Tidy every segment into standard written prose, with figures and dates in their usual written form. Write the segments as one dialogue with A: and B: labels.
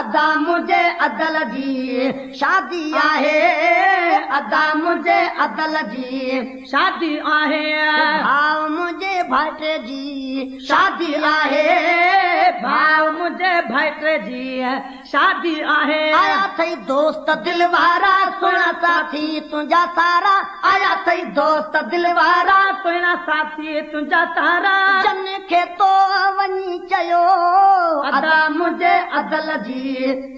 A: अदा मुझे अदल जी शादी आहे अदा मुझे अदल जी
B: शादी आहे
A: भाव मुझे भाट जी शादी आहे
B: भाव मुझे भाट जी शादी आहे
A: आया थई दोस्त दिलवारा सुना साथी तुझा सारा आया थई दोस्त दिलवारा
B: सुना साथी तुझा सारा
A: जन खे तो वञी चयो अदा मुझे अदल जी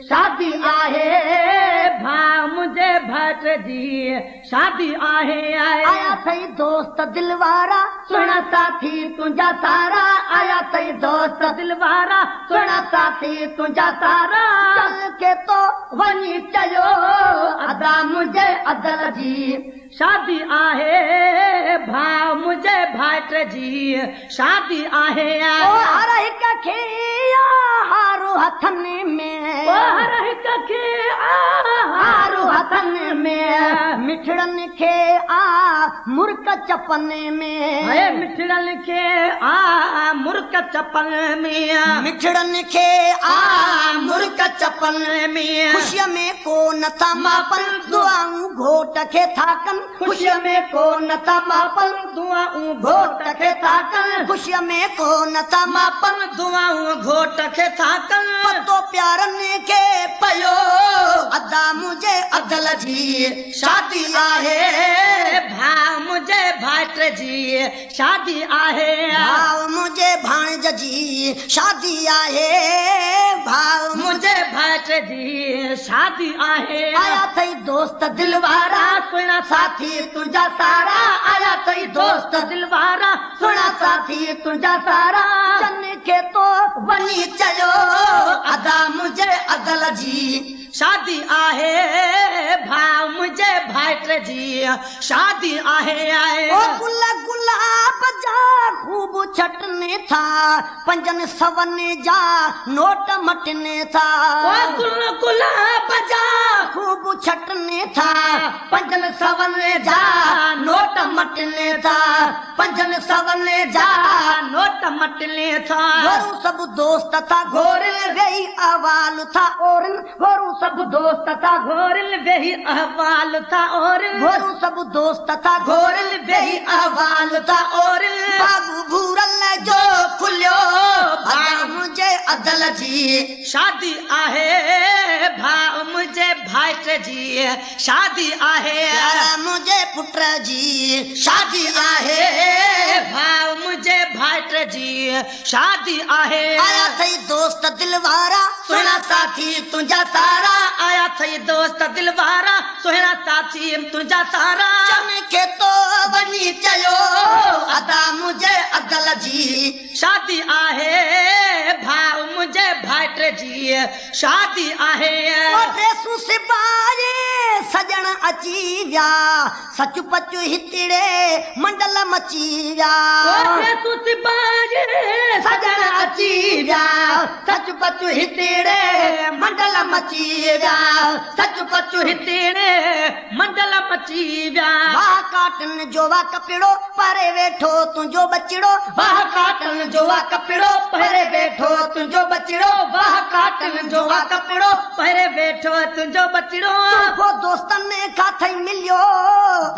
A: शादी आहे
B: भाव मुझे भाट जी शादी आहे
A: आया थई दोस्त दिलवारा सुना साथी तुझा सारा आया थई दोस्त
B: दिलवारा
A: सुना साथी तुझा सारा चल के तो वञी चयो अदा मुझे अदल जी
B: शादी आहे भाव मुझे भाट जी शादी आहे
A: ओ हर हिक खे हारू हथनि में
B: हर हिक खे
A: हारू हथनि में मिठड़नि खे मुर्क चपने में
B: मिठड़नि खे मुर्क चपन में
A: मिठड़नि खे मुर्क चपन
B: में
A: खुशीअ में को नथा मापन दुआऊं घोट खे था कन खुशीअ में को नथा मापन
B: दुआऊं
A: घोट खे था कन खुशीअ में को नथा मापन
B: दुआऊं घोट खे था कन
A: पतो प्यारनि खे पयो अदा मुझे अदल जी शादी आहे
B: भाव मुझे भाट जी शादी आहे
A: भाव मुझे भाणज जी शादी आहे भाव
B: मुझे भाट जी शादी आहे
A: आया थई दोस्त दिलवारा
B: सुना
A: साथी तुझा सारा आया थई दोस्त
B: दिलवारा
A: सुना साथी तुझा सारा जन खे तो वञी चयो अदा मुझे अदल जी
B: शादी आहे भाव मुझे भाट जी शादी आहे
A: ओ गुल गुलाब जा खूब छटने था पंजन सवने जा नोट मटने था
B: ओ गुल गुलाब जा
A: खूब छटने था पंजन सवने जा नोट मटने था पंजन सवने जा
B: नोट मटने था
A: घरू सब दोस्त था घोरल गई अवाल था और घरू सब दोस्त था
B: घोरल वेही अहवाल था और
A: घरू सब दोस्त था घोरल गई अवाल था और बाबू भूरल जो खुलियो भाव मुझे अदल जी
B: शादी आहे भाव मुझे भाट जी शादी आहे
A: मुझे पुत्र जी शादी आहे
B: भाव मुझे भाट जी शादी आहे
A: आया थई दोस्त दिलवारा सुना साथी तुझा सारा
B: आया थई दोस्त दिलवारा सुना साथी तुझा सारा
A: जन के तो वञी चयो अदा मुझे अदल जी
B: शादी आहे भाव मुझे भाट जी शादी आहे
A: ड्रेसूं सिबाए सजण अची विया सच पच हितड़े मंडल मची विया
B: ड्रेसूं सिबाए
A: सजण अची विया सच पच हितड़े मंडल मची विया सच पच
B: हितड़े मंडल मची विया
A: वाह काटन जो वा कपिड़ो परे वेठो तुंहिंजो बचिड़ो वाह काटन जो वा कपिड़ो परे वेठो तुंहिंजो बचिड़ो वाह काटन जो वा कपिड़ो
B: परे वेठो तुंहिंजो बचिड़ो
A: वो दोस्तन ने काथई मिलियो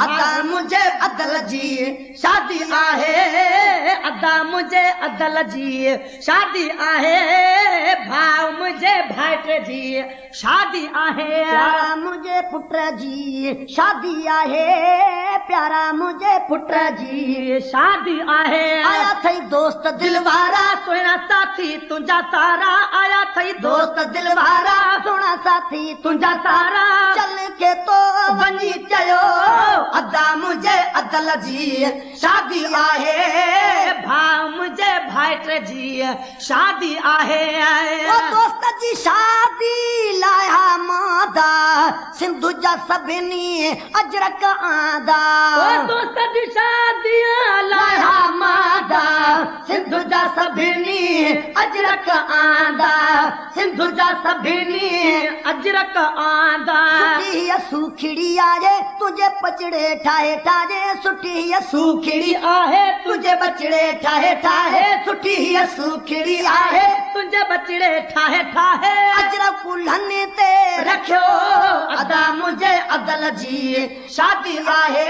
A: अदा मुझे अदल जी शादी आहे
B: अदा मुझे अदल जी शादी आहे भाव मुझे भाट जी शादी आहे
A: प्यारा मुझे पुत्र जी शादी आहे प्यारा मुझे पुत्र जी
B: शादी आहे
A: आया थई दोस्त दिलवारा
B: सुना साथी तुझा सारा आया थई
A: दोस्त दिलवारा सुना साथी तुझा सारा चल के तो वञी चयो अदा मुझे अदल जी शादी आहे
B: भाव मुझे भाट जी शादी आहे
A: ओ दोस्त जी शादी लाया मादा सिंधु जा सभिनी अजरक आंदा
B: ओ दोस्त जी शादी
A: लाया मादा सिंधु जा सभिनी अजरक आंदा सिंधु जा सभिनी
B: अजरक आंदा
A: सुठी सूखड़ी आहे तुझे बचड़े ठाहे ठाहे सुठी सूखड़ी आहे तुझे बचड़े ठाहे ठाहे सुठी सूखड़ी आहे
B: तुझे बचड़े ठाहे ठाहे
A: अजरक कुल्हनि ते
B: रखियो अदा मुंहिंजे अदल जी शादी आहे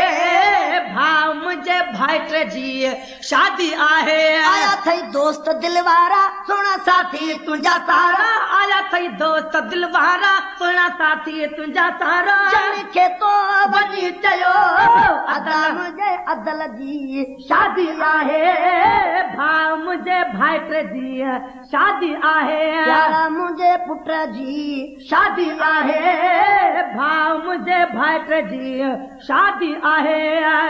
B: भाउ मुंहिंजे भाइट जी शादी आहे
A: आया थई दोस्त दिलवारा सुना साथी तुंहिंजा सारा
B: आया थई दोस्त दिलवारा सुना साथी तुंहिंजा सारा
A: जन खे तो
B: वञी चयो
A: अदा मुंहिंजे अदल जी
B: शादी आहे भाउ मुंहिंजे भाइट जी शादी आहे
A: प्यारा मुंहिंजे पुट जी
B: शादी आहे भाउ मुंहिंजे भाइट जी शादी आहे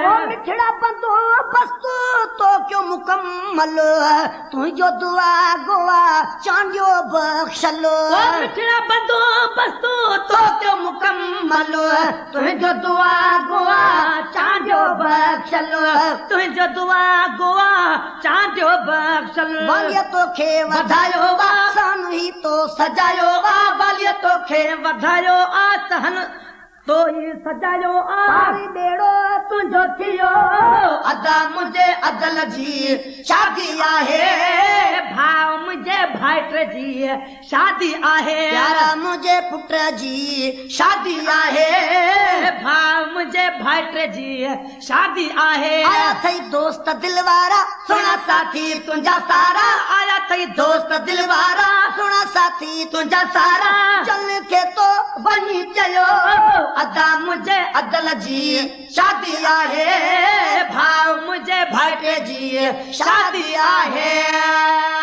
A: ओ मिठड़ा बंदोबस्त तो क्यों मुकम्मल तुंहिंजो दुआ गोआ चांडियो बख्शल
B: ओ मिठड़ा बंदोबस्त तो क्यों मुकम्मल तुंहिंजो दुआ गोआ चांडियो बख्शल तुंहिंजो दुआ गोआ चांडियो बख्शल
A: वालिय तोखे
B: वधायो वा
A: सन ही तो
B: सजायो आ वालिय तोखे वधायो आ सहन तो ही सजायो आ
A: सारी बेड़ो
B: तुंहिंजो थियो अदा मुंहिंजे अदल जी शादी आहे भाउ मुंहिंजे भाइट जी शादी आहे
A: प्यारा मुंहिंजे पुट जी
B: शादी आहे भाउ मुंहिंजे भाइट जी शादी आहे
A: आया थई दोस्त दिलवारा
B: सुना साथी तुंहिंजा सारा आया थई दोस्त दिलवारा
A: सुना साथी
B: तुंहिंजा सारा
A: चल के तो
B: वञी चयो अदा मुंहिंजे अदल जी शादी आहे भाउ मुंहिंजे भाइट जी शादी आहे